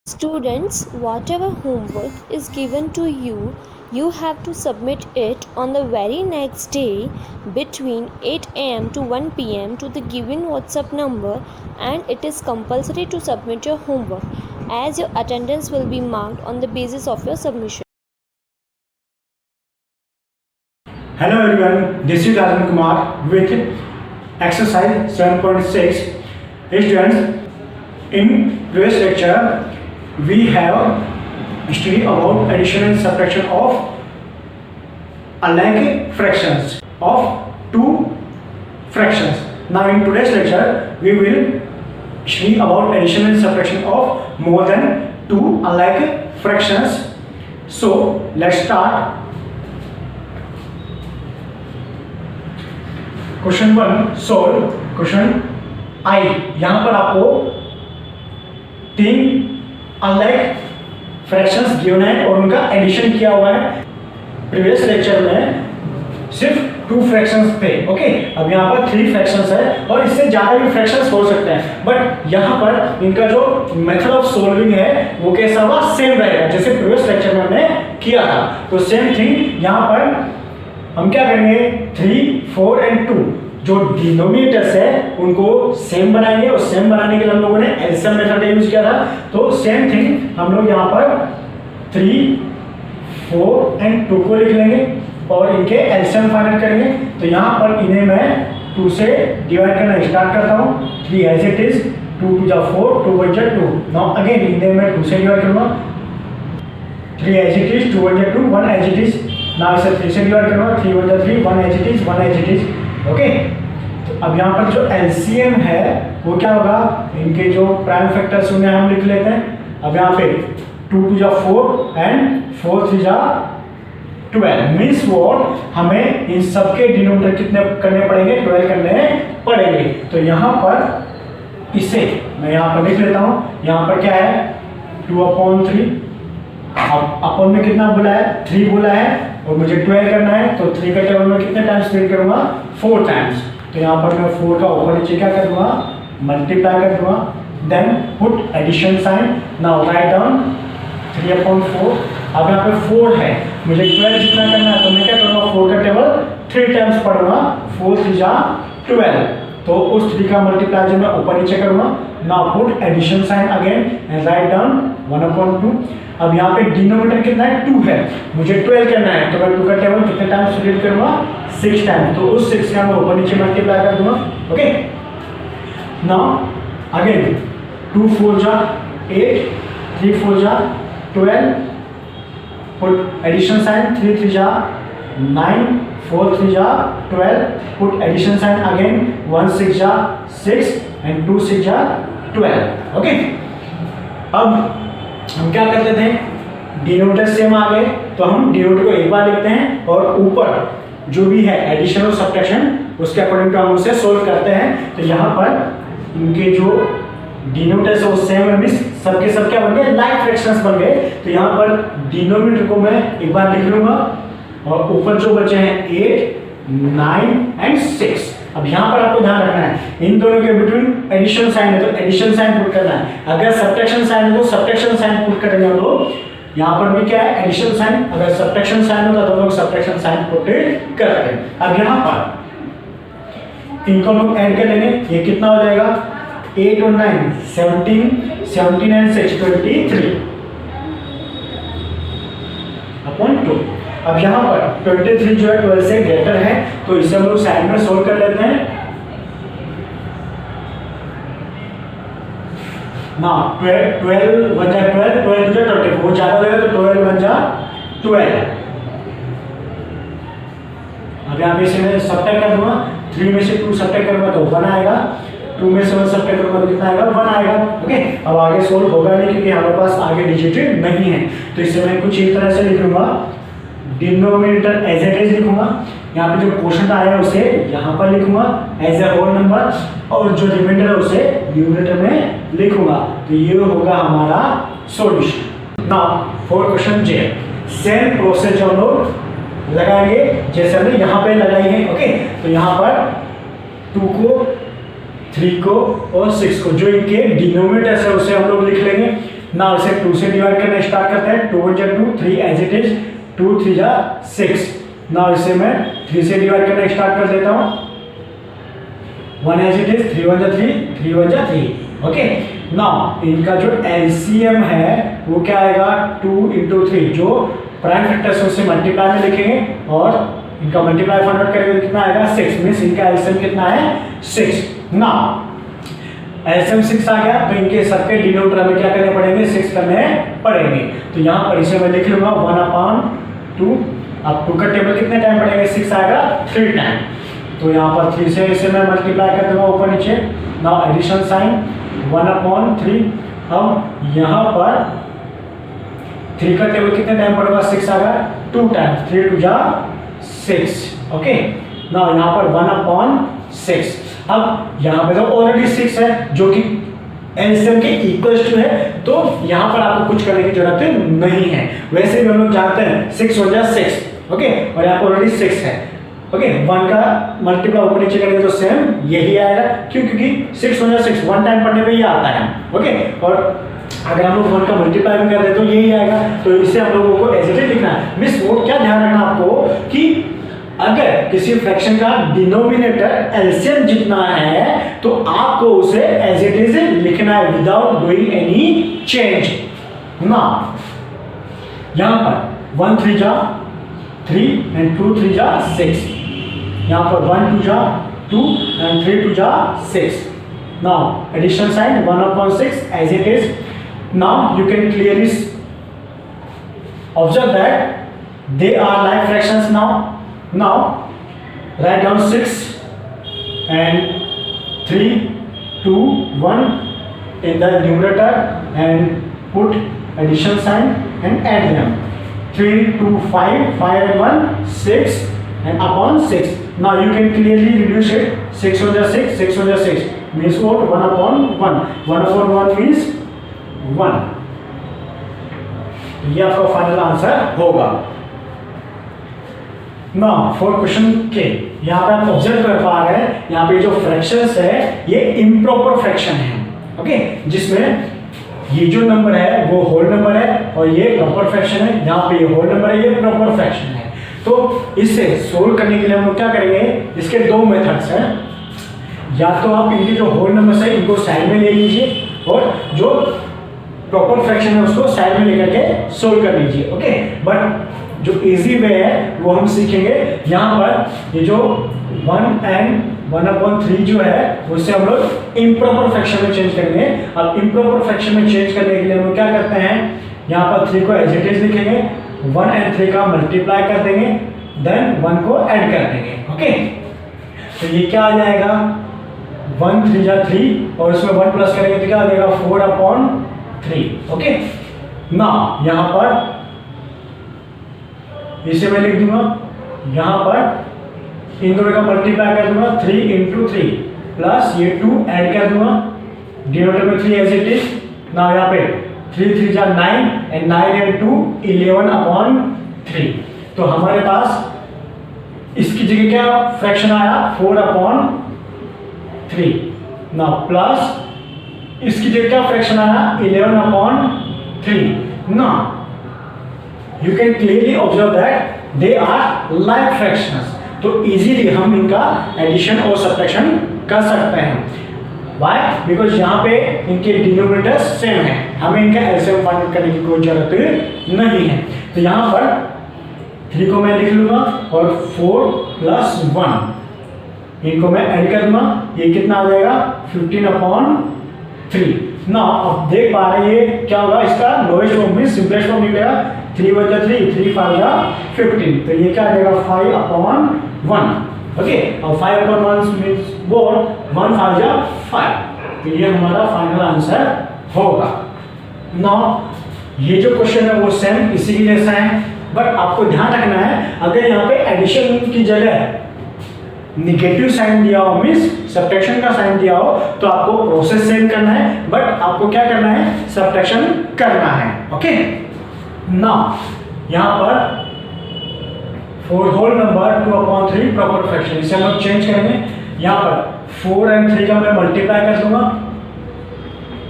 Students, whatever homework is given to you, you have to submit it on the very next day between 8 am to 1 pm to the given WhatsApp number, and it is compulsory to submit your homework as your attendance will be marked on the basis of your submission. Hello everyone, this is Rajan Kumar with exercise 7.6. Students, in previous lecture we have studied about addition and subtraction of alike fractions of two fractions. Now in today's lecture we will study about addition and subtraction of more than two alike fractions. So let's start. Question 1 solve. Question I, यहाँ पर आपको तीन unlike fractions given है और उनका addition किया हुआ है. प्रीवियस लेक्चर में सिर्फ 2 फ्रैक्शंस थे. ओके, अब यहाँ पर 3 फ्रैक्शंस है और इससे ज़्यादा भी फ्रैक्शंस हो सकते हैं, बट यहाँ पर इनका जो मेथड ऑफ सोल्विंग है वो कैसा हुआ, सेम रहेगा जैसे प्रीवियस लेक्चर में हमने किया था. तो सेम थिंग यहाँ पर हम क्या करेंगे, 3, 4 एंड 2 जो डिनोमिनेटर्स है उनको सेम बनाएंगे और सेम बनाने के लिए हम लोगों ने एलसीएम मेथड यूज किया था. तो सेम थिंग हम लोग यहाँ पर 3, 4 एंड 2 को लिख लेंगे और इनके एलसीएम फाइंड करेंगे. तो यहाँ पर इन्हें मैं 2 से डिवाइड करना स्टार्ट करता हूँ. 3 एज इट इज, 2 2 जा 4, 2 1 जा 2. नाउ अगेन इन्हें मैं 2 से डिवाइड करूँगा. 3 एज इट इज, 2 1 जा 2, 1 एज इट इज. नाउ इसे 3 से डिवाइड करूँगा. 3 1 जा 3, 1 as it is, 1 as it is. Okay, तो अब यहाँ पर जो एलसीएम है वो क्या होगा, इनके जो प्राइम फैक्टर्स होंगे हम लिख लेते हैं. अब यहाँ पे 2 2 जा 4 एंड 4 3 जा 12 मीन्स वॉट, हमें इन सबके डिनोमिनेटर कितने करने पड़ेंगे, 12 करने पड़ेंगे. तो यहाँ पर इसे मैं यहाँ पर लिख लेता हूँ. यहाँ पर क्या है, 2/3. अब अपन में कितना बोला है, 3 बोला है और मुझे 12 करना है. तो 3 का टेबल में कितने टाइम्स स्प्लिट करूंगा, 4 टाइम्स. तो यहाँ पर मैं 4 का ऊपर नीचे क्या कर दूंगा, मल्टीप्लाई कर दूंगा. Then put addition sign. Now write down 3/4. अब यहाँ पे 4 है, मुझे 12 जितना करना है तो मैं क्या करूँगा, 4 का टेबल 3 टाइम्स पढ़ूंगा. 4 3 जा 12. तो उस 3 का मल्टीप्लाई जो मैं ऊपर नीचे करूँगा. Now put addition sign again and write down 1/2. अब यहाँ पे डिनोमिनेटर कितना है, 2 है, मुझे 12 करना है तो मैं 2 का टेबल कितने टाइम्स स्प्लिट करूँगा, 6 टाइम. तो उस 6 का मैं ऊपर नीचे मल्टीप्लाई कर दूंगा. ओके, नाउ अगेन 2 4 जा 8, 3 4 जा 12. Put addition sign. 3 3 जा 9, 4 3 जा 12. Put addition sign again. 1 6 जा 6 एंड 2 6 जा 12. ओके, अब हम क्या करते थे, डिनोमिनेटर सेम आ गए तो हम डिनोमिनेटर को एक बार लिखते हैं और ऊपर जो भी है एडिशन और सब्ट्रैक्शन उसके अकॉर्डिंग टू हम उसे सोल्व करते हैं. तो यहाँ पर इनके जो डिनोमिनेटर्स है वो सेम है, मींस सबके सब क्या बन गए, लाइक फ्रैक्शंस बन गए. तो यहाँ पर डिनोमिनेटर को मैं एक बार लिख लूंगा और ऊपर जो बचे हैं 8 9 एंड 6. अब यहाँ पर आपको ध्यान रखना है, इन दोनों के बिटवीन एडिशन साइन है तो एडिशन साइन पुट करना है. अगर सब्ट्रैक्शन साइन है तो सब्ट्रैक्शन साइन पुट करेंगे हम लोग. यहाँ पर भी क्या है, एडिशन साइन. अगर सब्ट्रैक्शन साइन होता तो हम लोग सब्ट्रैक्शन साइन पुट करते हैं. अब यहाँ पर इनको लोग ऐड कर लेंगे. ये कितना हो जाएगा, 8 और 9 17, 17 एंड 6 23 अपॉन 2. अब यहाँ पर 23 जो है 12 से ग्रेटर है तो इसे हम लोग साइड में सोल्व कर लेते हैं. ना 12 1 जा 12, 12 जो 24, वो ज्यादा हो जाएगा तो 12 1 जा 12. अब यहाँ पे इसे मैं सब्ट्रैक्ट कर दूंगा. 3 में से 2 सब्ट्रैक्ट करूंगा तो 1 आएगा. 2 में से 1 सब्ट्रैक्ट करूंगा तो कितना आएगा, 1 आएगा. ओके, अब आगे सोल्व होगा नहीं क्योंकि हमारे पास आगे डिजिट नहीं है. तो इसे मैं कुछ इस तरह से लिख लूंगा. डिनोमिनेटर एज इट इज लिखूंगा. यहाँ पे जो क्वोशंट आया है उसे यहाँ पर लिखूंगा एज ए होल नंबर और जो रिमाइंडर है उसे न्यूमरेटर में लिखूंगा. तो ये होगा हमारा solution. Now for question J, same process हम लोग लगाएंगे जैसे हमने यहाँ पे लगाई है. ओके, तो यहाँ पर 2 को 3 को और 6 को जो इनके डिनोमिनेटर्स है उसे हम लोग लिख लेंगे. ना इसे 2 से डिवाइड करना स्टार्ट करते हैं। 2 1 2, 3 एज इट इज, 2 3 6। ना इसे मैं 3 से डिवाइड करना स्टार्ट कर देता हूँ। 1 as it is, 3 1 3, 3 1 3। Okay, now इनका जो एलसीएम है वो क्या आएगा, 2 × 3, जो प्राइम फैक्टर्स उससे मल्टीप्लाई में लिखेंगे और इनका मल्टीप्लाई कन्वर्ट करेंगे कितना आएगा 6, मींस इनका एलसीएम कितना है 6। नाउ एलसीएम 6 आ गया तो इनके सबके डिनोमिनेटर में क्या करने पड़ेंगे, 6 करने पड़ेंगे। तो यहाँ पर इसे मैं लिख लूंगा 1/2। अब 2 का टेबल कितने टाइम पड़ेगा, 6 आएगा 3 टाइम। तो यहाँ पर 3 से इसे मैं मल्टीप्लाई कर दूंगा ऊपर नीचे। Now addition sign 1/3। अब यहाँ पर 3 का टेबल कितने टाइम पड़ेगा, 6 आएगा 2 टाइम, 3 2 6। ओके, नाउ यहाँ पर 1/6। अब यहाँ पे तो ऑलरेडी 6 है जो कि एलसीएम के इक्वल्स टू है, तो यहाँ पर आपको कुछ करने की जरूरत नहीं है। वैसे भी हम लोग जानते हैं 6 1 6। ओके, और यहाँ पर ऑलरेडी 6 है। ओके, 1 का मल्टीप्लाई ऊपर नीचे करेंगे तो सेम यही आएगा। क्यों, क्योंकि 6 1 6 1 टाइम पढ़ने पे ये आता है। ओके, और अगर हम लोग 1 का मल्टीप्लाई भी कर दे तो यही आएगा। तो इसे हम लोगों को एज इट इज लिखना है। मिस वो क्या ध्यान रखना आपको कि अगर किसी फ्रैक्शन का डिनोमिनेटर एलसीएम जितना है तो आपको उसे एज इट इज लिखना है विदाउट डूइंग एनी चेंज। ना यहां पर 1 3 3 एंड 2 3 6। यहां पर 1 2 2 and 3 2 6। Now addition sign 1/6 as it is. Now you can clearly observe that they are like fractions now write down 6 and 3 2 1 in the numerator and put addition sign and add them. 3 2 5 5 and 1 6 and upon 6. Now you can clearly reduce it. 6 1 6, 6 1 6 means what, 1/1. 1/1 means 1. ये आपका final answer होगा। ना for question के यहाँ पे आप observe कर पा रहे हैं, यहाँ पे जो फ्रैक्शंस है ये इम्प्रॉपर फ्रैक्शन है। ओके, जिसमें ये जो नंबर है वो होल नंबर है और ये प्रॉपर फ्रैक्शन है। यहाँ पे ये होल नंबर है, ये प्रॉपर फ्रैक्शन है। तो इसे सोल्व करने के लिए हम लोग क्या करेंगे, इसके दो मेथड्स हैं। या तो आप इनके जो होल नंबर्स है इनको साइड में ले लीजिए और जो प्रॉपर फ्रैक्शन है उसको साइड में लेकर के सोल्व कर लीजिए। ओके, बट जो इजी वे है वो हम सीखेंगे। यहाँ पर ये जो 1 एंड 1/3 जो है उससे हम लोग इम्प्रॉपर फ्रैक्शन में चेंज करेंगे। अब इम्प्रॉपर फ्रैक्शन में चेंज करने के लिए हम लोग क्या करते हैं, यहाँ पर 3 को एज इट इज लिखेंगे, 1 एंड 3 का मल्टीप्लाई कर देंगे, देन 1 को ऐड कर देंगे। ओके, तो ये क्या आ जाएगा 1 3 3 और उसमें 1 प्लस करेंगे तो क्या आ जाएगा 4/3। ओके, ना यहां पर इसे मैं लिख दूंगा, यहां पर इन दोनों का मल्टीप्लाई कर दूंगा 3 × 3 प्लस ये 2 ऐड कर दूंगा, डिनोमिनेटर में 3 एज इट इज। ना यहाँ पे 3 3 9 एंड 9 एंड 2 11/3। तो हमारे पास इसकी जगह क्या फ्रैक्शन आया 4/3। ना प्लस इसकी जगह क्या फ्रैक्शन आया 11/3। ना you can clearly observe that they are like fractions. तो इजीली हम इनका एडिशन और सब्ट्रैक्शन कर सकते हैं। Why? बिकॉज यहाँ पे इनके डिनोमिनेटर सेम है, हमें इनका एलसीएम फाइंड करने की कोई जरूरत नहीं है। तो यहाँ पर 3 को मैं लिख लूंगा और 4 + 1 इनको मैं ऐड कर दूंगा, ये कितना आ जाएगा 15/3। ना अब देख पा रहे ये क्या होगा, इसका लोएस्ट फॉर्म में सिंपलेस्ट फॉर्म निकलेगा 3 × 3 3 5 15। तो ये क्या आ जाएगा 5/1। ओके, और 5/1 मींस व्हाट 1 5 5। तो ये हमारा फाइनल आंसर होगा। नाउ ये जो क्वेश्चन है वो सेम इसी के जैसा है, बट आपको ध्यान रखना है अगर यहाँ पे एडिशन की जगह निगेटिव साइन दिया हो मींस सब्ट्रैक्शन का साइन दिया हो तो आपको प्रोसेस सेम करना है, बट आपको क्या करना है सब्ट्रैक्शन करना है। ओके, नाउ यहाँ पर four whole number 2/3 proper fraction, इसे हम लोग चेंज करेंगे। यहाँ पर 4 एंड 3 का मैं मल्टीप्लाई कर दूंगा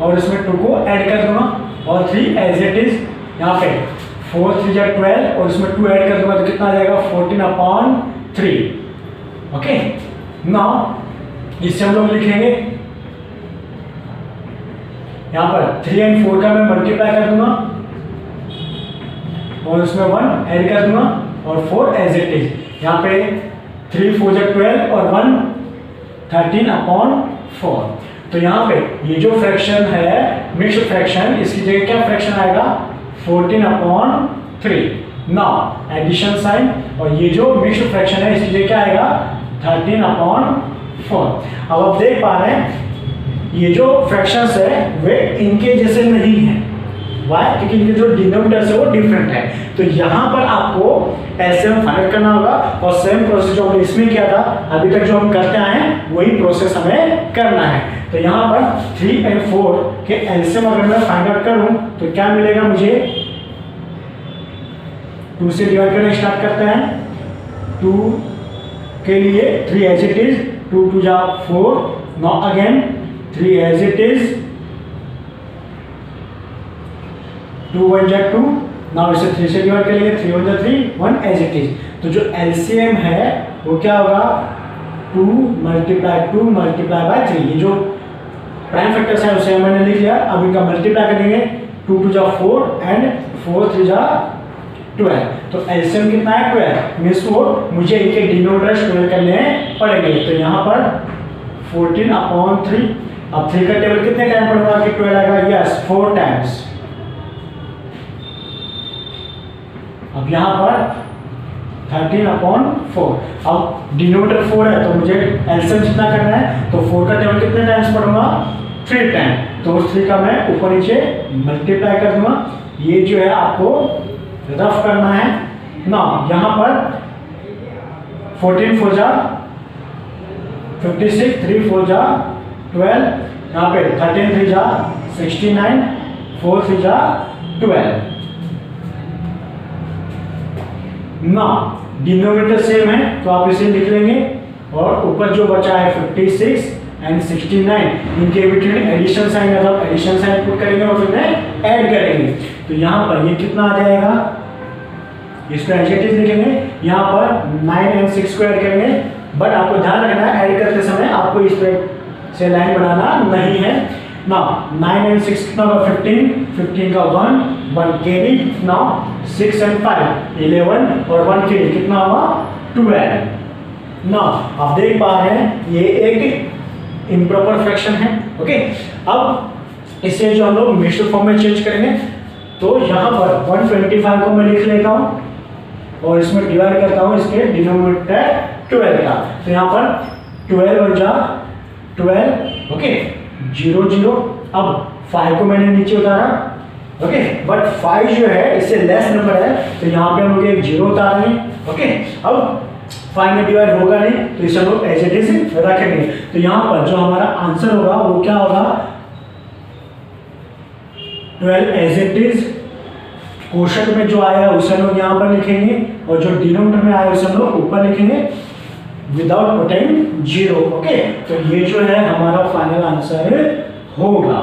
और इसमें 2 को ऐड कर दूंगा। और 3 एज इट इज। यहाँ पे 4 3 जा 12 और इसमें 2 ऐड कर दूंगा तो कितना आ जाएगा 14/3। ओके, नाउ इससे हम लोग लिखेंगे यहाँ पर 3 और 4 का मैं मल्टीप्लाई कर दूंगा और उसमें 1 ऐड कर दूंगा और 4 एज इट इज। यहाँ पे 3 4 जा 12 और 1 13/4। तो यहाँ पे ये जो फ्रैक्शन है मिक्स्ड फ्रैक्शन, इसकी जगह क्या फ्रैक्शन आएगा 14/3। नाउ एडिशन साइन, और ये जो मिक्स्ड फ्रैक्शन है इसकी जगह क्या आएगा 13/4। अब आप देख पा रहे हैं ये जो फ्रैक्शंस है वे इनके जैसे नहीं है। वाई? क्योंकि ये जो डिनोमिनेटर्स है वो डिफरेंट है। तो यहाँ पर आपको एलसीएम फाइंड करना होगा और सेम प्रोसेस जो हमने इसमें किया था अभी तक जो हम करते आए हैं वही प्रोसेस हमें करना है। तो यहाँ पर 3 और 4 के एलसीएम अगर मैं फाइंड आउट करूँ तो क्या मिलेगा मुझे, 2 से डिवाइड करना स्टार्ट करते हैं। 2 के लिए 3 एज इट इज, 2 2 जा 4, now again 3 as it is, 2 1 जा 2, नाउ इसे 3 से डिवाइड करेंगे, 3 1 जा 3, 1 एज इट इज। तो जो एलसीएम है वो क्या होगा 2 मल्टीप्लाई बाय 3। ये जो प्राइम फैक्टर्स है उसे मैंने लिख लिया। अब इनका मल्टीप्लाई करेंगे, 2 2 जा 4 एंड 4 3 जा 12। तो एलसीएम कितना है 12। मींस वो मुझे इनके डिनोमिनेटर्स 12 करने पड़ेंगे। तो यहाँ पर 14/3। अब 3 का टेबल कितने टाइम पढ़ूंगा कि 12 आएगा, यस 4 टाइम्स। अब यहाँ पर 13/4। अब डिनोमिनेटर 4 है तो मुझे एलसीएम जितना करना है, तो 4 का टेबल कितने टाइम्स पढ़ूंगा 3 टाइम। तो उस 3 का मैं ऊपर नीचे मल्टीप्लाई कर दूंगा। ये जो है आपको रफ करना है ना। यहाँ पर 14 4 जा 56, 3 4 जा 12, यहाँ पे 13 3 जा 69, 4 3 जा 12। ना डिनोमिनेटर सेम है तो आप इसे लिख लेंगे और ऊपर जो बचा है 56 एंड 69 इनके बिटवीन एडिशन साइन है, तो एडिशन साइन पुट करेंगे और फिर ऐड करेंगे। तो यहाँ पर ये कितना आ जाएगा, इसको एडजेक्टिव लिखेंगे। यहाँ पर 9 एंड 6 को ऐड करेंगे, बट आपको ध्यान रखना है ऐड करते समय आपको इस तरह से लाइन बनाना नहीं है ना। 9 एंड 6 कितना होगा 15, 15 का 1 कैरी। नाउ 6 एंड 5 11 और 1 कैरी कितना होगा 12। ना आप देख पा रहे हैं ये एक इम्प्रॉपर फ्रैक्शन है। ओके, अब इसे जो हम लोग मिक्स्ड फॉर्म में चेंज करेंगे तो यहाँ पर 125 को मैं लिख लेता हूँ और इसमें डिवाइड करता हूँ इसके डिनोमिनेटर 12 का। तो यहाँ पर 12 और जा 12, ओके 0 0। अब 5 को मैंने नीचे उतारा, ओके, बट 5 जो है इससे लेस नंबर है तो यहाँ पे हम लोग एक 0 उतारेंगे। ओके, अब 5 में डिवाइड होगा नहीं तो इसे हम लोग एज इट इज रखेंगे। तो यहाँ पर जो हमारा आंसर होगा वो क्या होगा 12 एज इट इज। क्वोशंट में जो आया उसे हम लोग यहाँ पर लिखेंगे और जो डिनोमिनेटर में आया उसे हम लोग ऊपर लिखेंगे विदाउट पुटिंग 0। ओके, तो ये जो है हमारा फाइनल आंसर होगा।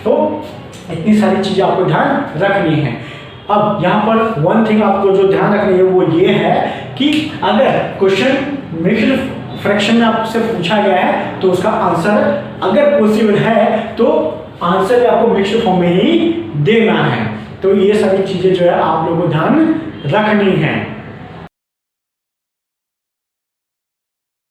तो इतनी सारी चीजें आपको ध्यान रखनी है। अब यहाँ पर वन थिंग आपको जो ध्यान रखनी है वो ये है कि अगर क्वेश्चन मिक्स्ड फ्रैक्शन में आपसे पूछा गया है तो उसका आंसर अगर पॉसिबल है तो आंसर भी आपको मिक्स्ड फॉर्म में ही देना है। तो ये सारी चीजें जो है आप लोगों को ध्यान रखनी है।